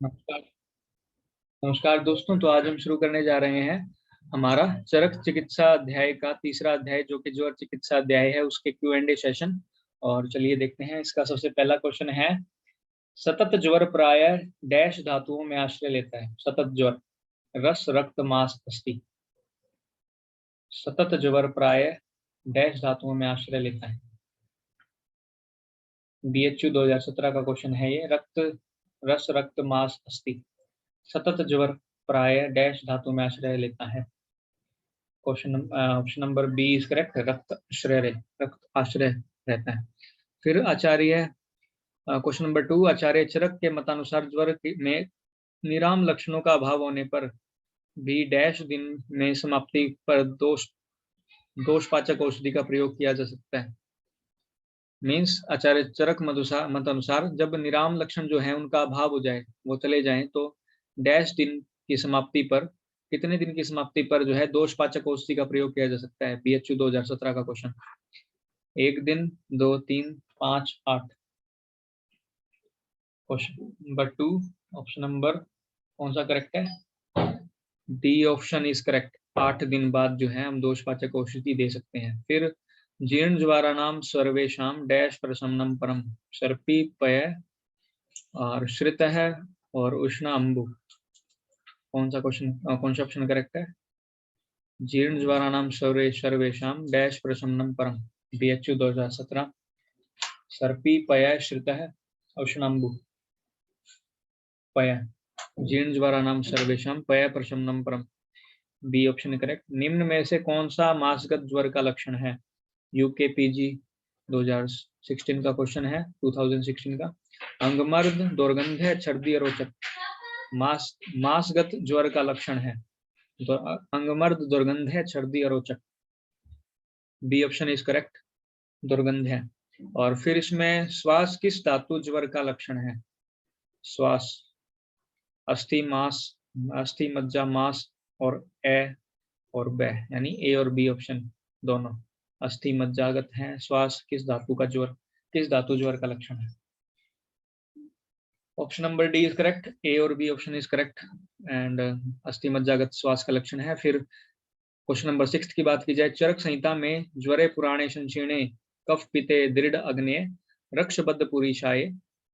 नमस्कार। नमस्कार दोस्तों, तो आज हम शुरू करने जा रहे हैं हमारा चरक चिकित्सा अध्याय का तीसरा अध्याय, जो कि ज्वर चिकित्सा अध्याय है, उसके Q&A सेशन। और चलिए देखते हैं। इसका सबसे पहला क्वेश्चन है, सतत ज्वर प्राय डैश धातुओं में आश्रय लेता है। सतत ज्वर रस रक्त मांस अस्थि। सतत ज्वर प्राय डैश धातुओं में आश्रय लेता है। BHU 2017 का क्वेश्चन है ये। रस रक्त मांस अस्थि। सतत ज्वर प्राय डैश धातु में आश्रय लेता है। Option number B is correct. रक्त आश्रय रहता है। फिर आचार्य क्वेश्चन नंबर 2, आचार्य चरक के मतानुसार ज्वर में निराम लक्षणों का अभाव होने पर भी डैश दिन में समाप्ति पर दोषपाचक औषधि का प्रयोग किया जा सकता है। मीन्स आचार्य चरक मत अनुसार जब निराम लक्षण जो है उनका अभाव हो जाए, वो चले जाएं, तो डैश दिन की समाप्ति पर, कितने दिन की समाप्ति पर जो है दोषपाचक औषधि का प्रयोग किया जा सकता है। BHU 2017 का क्वेश्चन। 1 दिन, 2, 3, 5, 8। क्वेश्चन नंबर 2, ऑप्शन नंबर कौन सा करेक्ट है? D option is correct. 8 दिन बाद जो है हम दोषपाचक औषधि दे सकते हैं। फिर जीर्ण ज्वाराणाम सर्वेशाम डैश प्रशमनम परम। सर्पी पय और श्रित है और उष्ण अम्बु। कौन सा ऑप्शन करेक्ट है? जीर्ण ज्वाराणाम सर्वेशाम डैश प्रशमनम परम। BHU 2017। सर्पी पय श्रित है उष्ण अम्बु। पय जीर्ण ज्वाराणाम सर्वेशाम पय प्रशमनम परम। B option correct. निम्न में से कौन सा मासगत ज्वर का लक्षण है? UKPG 2016 का क्वेश्चन है, 2016 का। अंगमर्द, दुर्गंध, छर्दी, अरोचक। मासगत ज्वर का लक्षण है तो अंगमर्द, दुर्गंध, छर्दी, अरोचक। बी ऑप्शन इज करेक्ट, दुर्गंध है। और फिर इसमें श्वास किस धातु ज्वर का लक्षण है? श्वास अस्थि मास, अस्थि मज्जा मास और ए और ब, यानी ए और बी ऑप्शन दोनों अस्थि मज्जागत हैं। श्वास किस धातु का ज्वर, किस धातु ज्वर का लक्षण है? Option number D is correct. A और B option is correct and अस्थि मज्जागत श्वास का लक्षण है। फिर क्वेश्चन नंबर 6 की बात की जाए, चरक संहिता में ज्वरे पुराणे संक्षीणे कफ पिते दृढ़ अग्नेय रक्षबद्ध पुरीशाय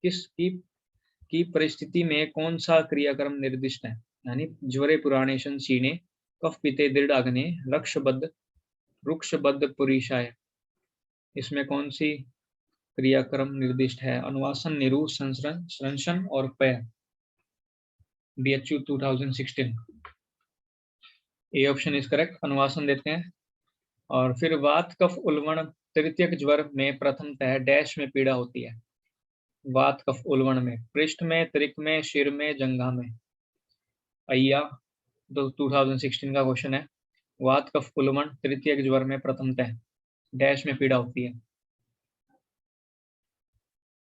किस की परिस्थिति में कौन सा क्रियाक्रम निर्दिष्ट है? यानी ज्वरे पुराणे संक्षीणे कफ पिते दृढ़ अग्नेय रुक्षबद्ध पुरीशाय, इसमें कौन सी क्रियाक्रम निर्दिष्ट है? अनुवासन, निरू, संश्लेषण और पय। BHU 2016। A option is correct, अनुवासन देते हैं। और फिर वात कफ उल्वण तृतीयक ज्वर में प्रथमतः डैश में पीड़ा होती है। वात कफ उल्वण में पृष्ठ में, त्रिक में, शिर में, जंघा में। अय्या 2016 का क्वेश्चन है। वात कफ उल्वण तृतीयक ज्वर में प्रथमतः डैश में पीड़ा होती है,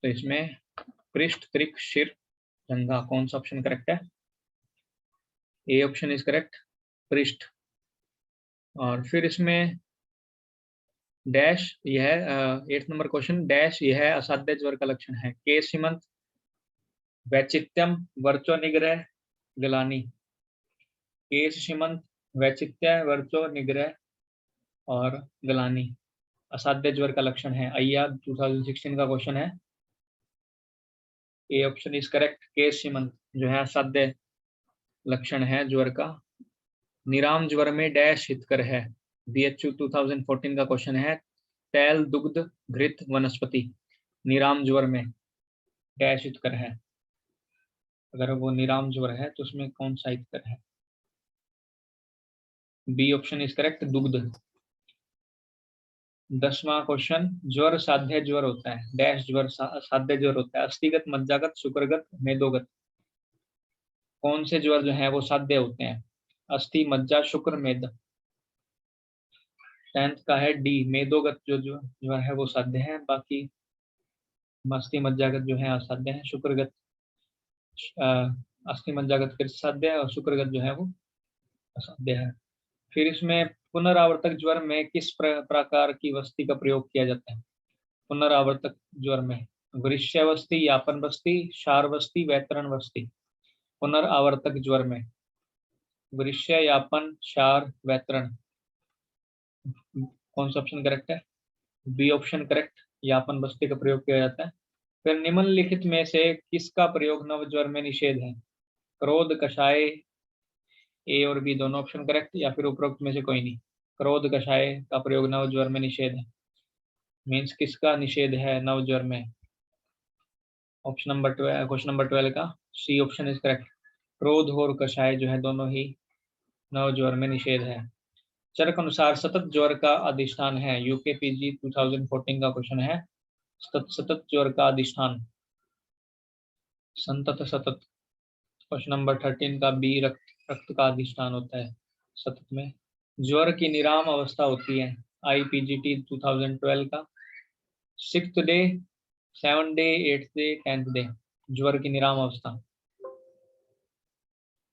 तो इसमें पृष्ठ, त्रिक, शिर, जंघा। कौन सा ऑप्शन करेक्ट है? ए ऑप्शन इज करेक्ट, पृष्ठ। और फिर इसमें डैश, यह 8 नंबर क्वेश्चन, डैश यह असाध्य ज्वर का लक्षण है। केश सीमंत, वैचित्यम, वर्चो निग्रह, गलानी। केश सीमंत, वैचित्य, वर्चो निग्रह और गलानी असाध्य ज्वर का लक्षण है। अय्या 2016 का क्वेश्चन है। ए ऑप्शन इज करेक्ट, केश सीमंत जो है असाध्य लक्षण है ज्वर का। निराम ज्वर में डैश हितकर है। BHU 2014 का क्वेश्चन है। तैल, दुग्ध, घृत, वनस्पति। निराम ज्वर में डैश हितकर है। अगर वो निराम ज्वर है तो उसमें कौन सा हितकर है? बी ऑप्शन इज करेक्ट, दुग्ध। 10वां क्वेश्चन, ज्वर साध्य ज्वर होता है। डैश ज्वर साध्य ज्वर होता है। अस्थिगत, मज्जागत, शुक्रगत, मेदोगत। कौन से ज्वर जो है वो साध्य होते हैं? अस्थि, मज्जा, शुक्र, मेद। 10th का है डी, मेदोगत जो ज्वर है वो साध्य है। बाकी अस्थि मज्जागत जो है असाध्य है। शुक्रगत, अस्थि मज्जागत कृत साध्य है और शुक्रगत जो है वो असाध्य है। फिर इसमें पुनरावर्तक ज्वर में किस प्रकार की वस्ती का प्रयोग किया जाता है? पुनरावर्तक ज्वर में वृष्यवस्ती, यापन वस्ती, क्षार वस्ती, वैतरण वस्ती। पुनरावर्तक ज्वर में? वृष्य, यापन, क्षार, वैतरण। कौन सा ऑप्शन करेक्ट है? बी ऑप्शन करेक्ट, यापन बस्ती का प्रयोग किया जाता है। फिर निम्नलिखित में से किसका प्रयोग नव ज्वर में निषेध है? क्रोध, कषाय, ए और बी दोनों ऑप्शन करेक्ट, या फिर उपरोक्त में से कोई नहीं। क्रोध कषाय का प्रयोग नव ज्वर में निषेध है, मीन्स किसका निषेध है नव ज्वर में? ऑप्शन नंबर 12, क्वेश्चन नंबर 12 का सी ऑप्शन इज करेक्ट। क्रोध और कषाय जो है दोनों ही नव ज्वर में निषेध है। चरक अनुसार सतत ज्वर का अधिष्ठान है? यूकेपीजी 2014 का क्वेश्चन है। सतत ज्वर का अधिष्ठान, संतत सतत। क्वेश्चन नंबर 13 का बी, रक्त का अधिष्ठान होता है सतत में। ज्वर की निराम अवस्था होती है? आईपीजीटी 2012 का 6th day, 7th day, 8th day, 10th day. ज्वर की निराम अवस्था,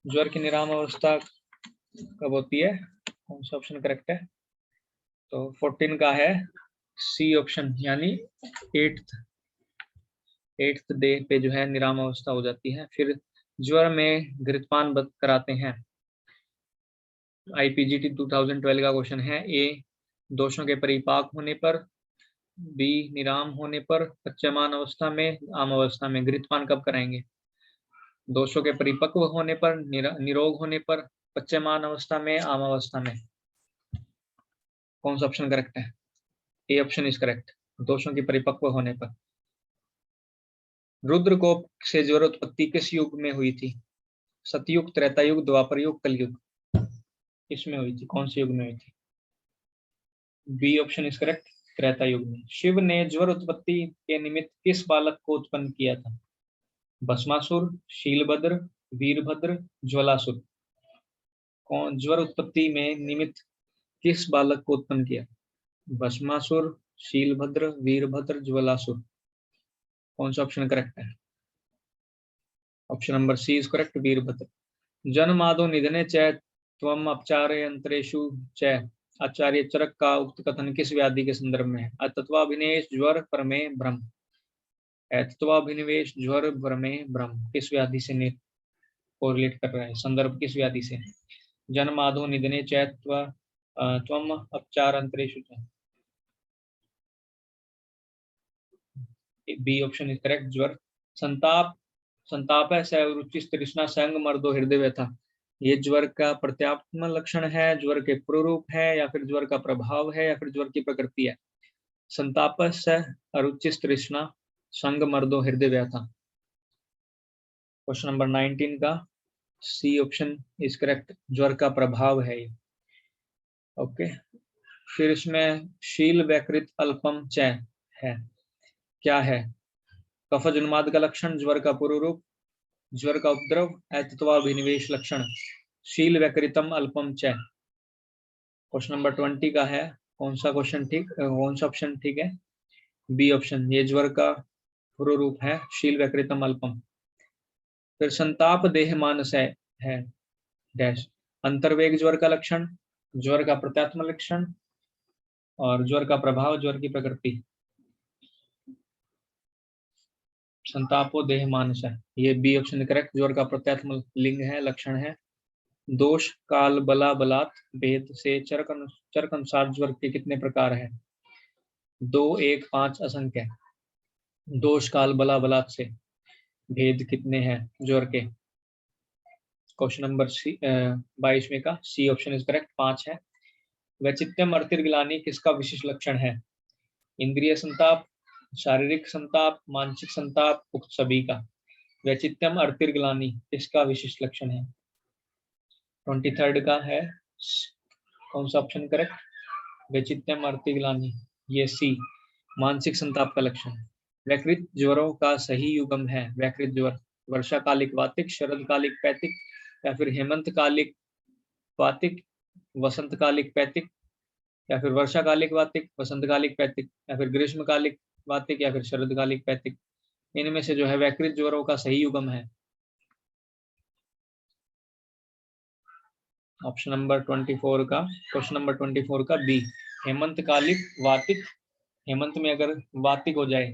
ज्वर की निराम अवस्था कब होती है? कौन सा ऑप्शन करेक्ट है? तो 14 का है सी ऑप्शन, यानी 8th डे पे जो है निराम अवस्था हो जाती है। फिर ज्वर में घृतपान कराते हैं? आईपीजीटी 2012 का क्वेश्चन है। ए, दोषों के परिपाक होने पर, बी, निराम होने पर, पच्यमान अवस्था में, आम अवस्था में। घृतपान कब कराएंगे? दोषों के परिपक्व होने पर, निरोग होने पर, पच्यमान अवस्था में, आम अवस्था में। कौन सा ऑप्शन करेक्ट है? ए ऑप्शन इज करेक्ट, दोषों की परिपक्व होने पर। रुद्रकोप से ज्वर उत्पत्ति किस युग में हुई थी? सतयुग, त्रेतायुग, द्वापर युग, कलयुग। किसमें हुई थी? कौन से युग में हुई थी? B option is correct, Treta Yuga में। शिव ने ज्वर उत्पत्ति के निमित्त किस बालक को उत्पन्न किया था? भस्मासुर, शीलभद्र, वीरभद्र, ज्वलासुर। कौन ज्वर उत्पत्ति में निमित्त किस बालक को उत्पन्न किया? भस्मासुर, शीलभद्र, वीरभद्र, ज्वलासुर। कौन सा ऑप्शन करेक्ट है? Option number C is correct, Virabhadra. जन्मादो निधने च त्वम अपचारयंत्रेषु च। आचार्य चरक का उक्त कथन किस व्याधि के संदर्भ में है? अतत्वाभिनिवेश, ज्वर, प्रमेय, भ्रम। अतत्वाभिनिवेश, ज्वर, प्रमेय, भ्रम किस व्याधि से कोरिलेट कर रहा है? संदर्भ किस व्याधि से? जन्मादो निधने च त्वम अपचारयंत्रेषु च। बी ऑप्शन इज करेक्ट, ज्वर। संताप, संताप है रुचि, तृष्णा, संग, मर्दो, हृदय व्यथा। ये ज्वर का प्रत्यात्म लक्षण है, ज्वर के प्ररूप है, या फिर ज्वर का प्रभाव है, या फिर ज्वर की प्रकृति है? संताप से अरुचि, तृष्णा, संग, मर्दो, हृदय व्यथा। क्वेश्चन नंबर 19 का सी ऑप्शन इज करेक्ट, ज्वर का प्रभाव है ये। ओके, फिर इसमें शील, वैकृत, अल्पम, च है, क्या है? कफज उन्माद का लक्षण, ज्वर का पूर्व रूप, ज्वर का उपद्रव, अतत्वाभिनिवेश लक्षण। शील, वैकृतम, अल्पम, च। क्वेश्चन नंबर 20 का है, कौन सा क्वेश्चन ठीक, कौन सा ऑप्शन ठीक है? बी ऑप्शन, ये ज्वर का पूर्व रूप है, शील, वैकृतम, अल्पम। फिर संताप देह मानस है डैश। अंतर्वेग ज्वर का लक्षण, ज्वर का प्रत्यात्म लक्षण, और ज्वर का प्रभाव, ज्वर की प्रकृति। संतापो देह मानस है, ये बी ऑप्शन करेक्ट, ज्वर का प्रत्यात्म लिंग है, लक्षण है। दोष, काल, बला, बलात्, भेद से चरक अनुसार ज्वर के कितने प्रकार है? 2, 1, 5, असंख्य। दोष, काल, बला, बलात् से भेद कितने हैं ज्वर के? क्वेश्चन नंबर 22 में का सी ऑप्शन इज करेक्ट, 5 है। वैचित्यम अर्तिर्ग्लानि किसका विशिष्ट लक्षण है? इंद्रिय संताप, शारीरिक संताप, मानसिक संताप, उक्त सभी का। वैचित्यम अर्तिर्ग्लानि किसका विशिष्ट लक्षण है? 23rd का है, कौन सा ऑप्शन करेक्ट? वैचित्यम अर्तिग्लानि, ये सी, मानसिक संताप का लक्षण है। वैकृत ज्वरों का सही युग्म है? वैकृत ज्वर वर्षाकालिक वातिक, शरदकालिक पैतिक, या फिर हेमंतकालिक वातिक, वसंतकालिक पैतिक, या फिर वर्षाकालिक वातिक, वसंतकालिक पैतिक, या फिर ग्रीष्मकालिक वातिक, या फिर शरदकालिक पैतिक। इनमें से जो है वैकृत ज्वरों का सही युग्म है? ऑप्शन नंबर 24 का, क्वेश्चन नंबर 24 का बी, हेमंतकालिक वातिक। हेमंत में अगर वातिक हो जाए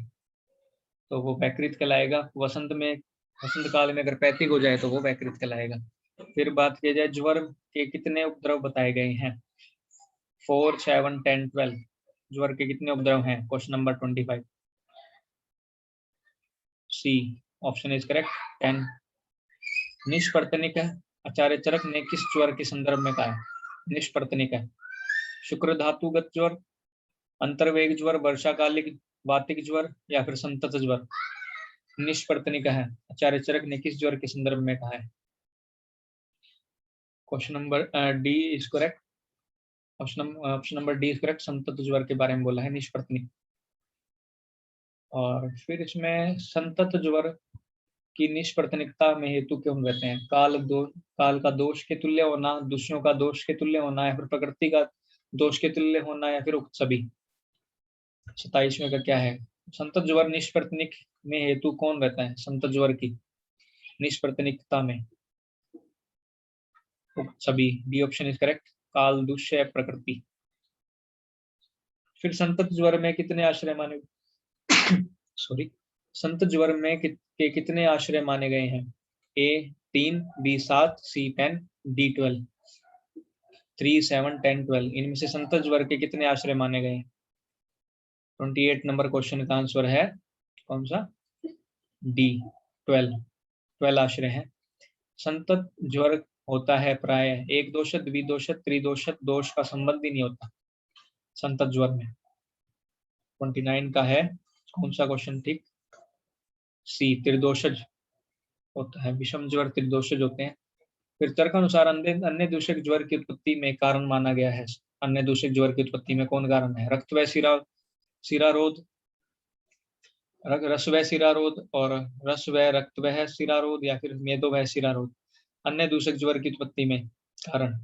तो वो वैकृत कहलाएगा। वसंत में वसंत काल में अगर पैतृक हो जाए तो वो वैकृत कहलाएगा। फिर बात की जाए ज्वर के कितने उपद्रव बताए गए हैं, 4, 7, 10, 12। ज्वर के कितने उपद्रव हैं, question number 25। C option is correct, 10। निष्पर्तनिक है, आचार्य चरक ने किस ज्वर के संदर्भ में कहा है, निष्पर्तनिक है, शुक्र धातुगत ज्वर, अंतर्वेग ज्वर, वर्षाकालिक वातिक ज्वर या फिर संतत ज्वर। निष्पर्तनिक है, आचार्य चरक ने किस ज्वर के संदर्भ में कहा है। Question number D is correct, option number D is correct, संतत ज्वर के बारे में बोला है निष्पर्तनिक। और फिर इसमें संतत ज्वर की निष्पर्तनिकता में हेतु क्यों रहते हैं, काल का दोष के तुल्य होना, दूषियों का दोष के तुल्य होना, या फिर प्रकृति का दोष के तुल्य होना, या फिर उक्त सभी। 27वें का क्या है, संतत ज्वर निष्पर्तनिक में हेतु कौन रहता है, संतत ज्वर की निष्पर्तनिकता में उक्त सभी। डी ऑप्शन इज करेक्ट, काल, दूष्य, प्रकृति। फिर संतत ज्वर में कितने आश्रय माने सॉरी संतत ज्वर में के कितने आश्रय माने गए हैं, ए 3, बी 7, सी 10, डी 12। 3, 7, 10, 12 इनमें से संतत ज्वर के कितने आश्रय माने गए हैं। 28 नंबर क्वेश्चन का आंसर है कौन सा, डी 12 आश्रय है। संतत ज्वर होता है प्राय एक दोषत, द्विदोषत, त्रिदोषत दोष का संबंध ही नहीं होता संतत ज्वर में। 29 का है कौन सा क्वेश्चन ठीक, सी त्रिदोषज होता है, विषम ज्वर त्रिदोषज होते हैं। फिर तर्क अनुसार अन्य दूषक ज्वर की उत्पत्ति में कारण माना गया है, अन्य दूषक ज्वर की उत्पत्ति में कौन कारण है, रक्त व सिरारोध, रस व सिरारोध, और रस व रक्त व सिरारोध, या फिर मेदो व सिरारोध। अन्य दूषक ज्वर की उत्पत्ति में कारण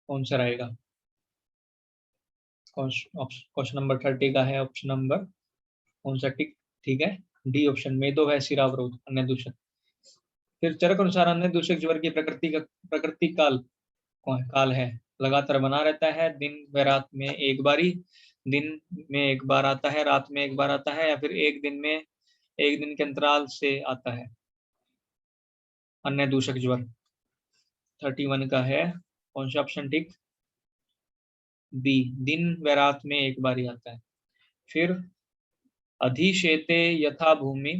कौन सा रहेगा। क्वेश्चन नंबर 30 का है ऑप्शन नंबर कौन सा ठीक है, डी ऑप्शन, मेदो व सिरावरोध अन्य दूषक। फिर चरक अनुसार अन्य दूषक ज्वर की प्रकृति काल है, लगातार बना रहता है, दिन व रात में एक बारी, दिन में एक बार आता है, रात में एक बार आता है, या फिर एक दिन के अंतराल से आता है अन्य दूषक ज्वर। 31 का है कौन सा ऑप्शन ठीक, बी, दिन व रात में एक बार ही आता है। फिर अधिशेते यथा भूमि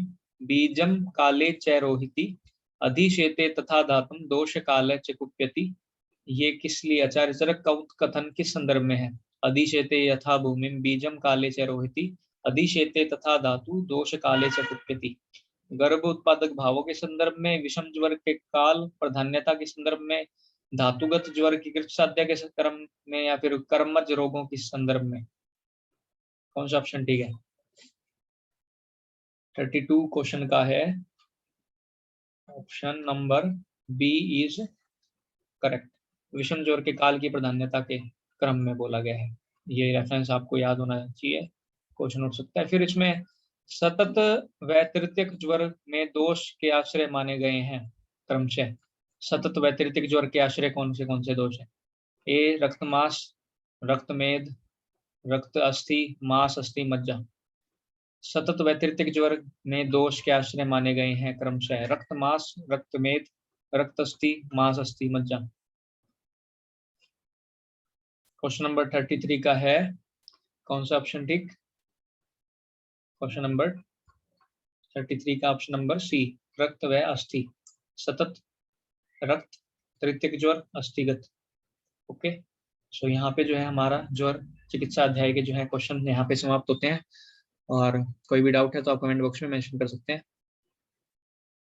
बीजम काले च रोहिति, अधिशेते तथा धातुम दोष काल च कुप्यति। ये किस लिए, आचार्य चरक का कथन किस संदर्भ में है, अधिशेते यथा भूमि बीजम काले च रोहिति, अधिशेते तथा धातु दोष काले च कुप्यति। गर्भ उत्पादक भावों के संदर्भ में, विषम ज्वर के काल प्राधान्यता के संदर्भ में, धातुगत ज्वर की कृत्साध्या के क्रम में, या फिर कर्मज रोगों के संदर्भ में। कौन सा ऑप्शन ठीक है। 32 क्वेश्चन का है option number B is correct, विषम ज्वर के काल की प्राधान्यता के क्रम में बोला गया है। ये रेफरेंस आपको याद होना चाहिए, क्वेश्चन उठ सकता है। फिर इसमें सतत व तृतीयक ज्वर में दोष के आश्रय माने गए हैं क्रमशः। सतत व तृतीयक ज्वर के आश्रय कौन से दोष है, ए रक्तमास, रक्तमेद, रक्त अस्थि, मास अस्थि, मज्जा। सतत व तृतीयक ज्वर में दोष के आश्रय माने गए हैं क्रमशः रक्तमास, रक्तमेद, रक्त अस्थि, मास अस्थि, मज्जा। क्वेश्चन नंबर 33 का है कौन सा ऑप्शन ठीक, क्वेश्चन नंबर 33 का ऑप्शन नंबर सी, रक्त व अस्थि, सतत रक्त, तृतीयक ज्वर, अस्थिगत। ओके, सो यहाँ पे जो है हमारा ज्वर चिकित्सा अध्याय के जो है क्वेश्चन यहाँ पे समाप्त होते हैं। और कोई भी डाउट है तो आप कमेंट बॉक्स में मेंशन कर सकते हैं।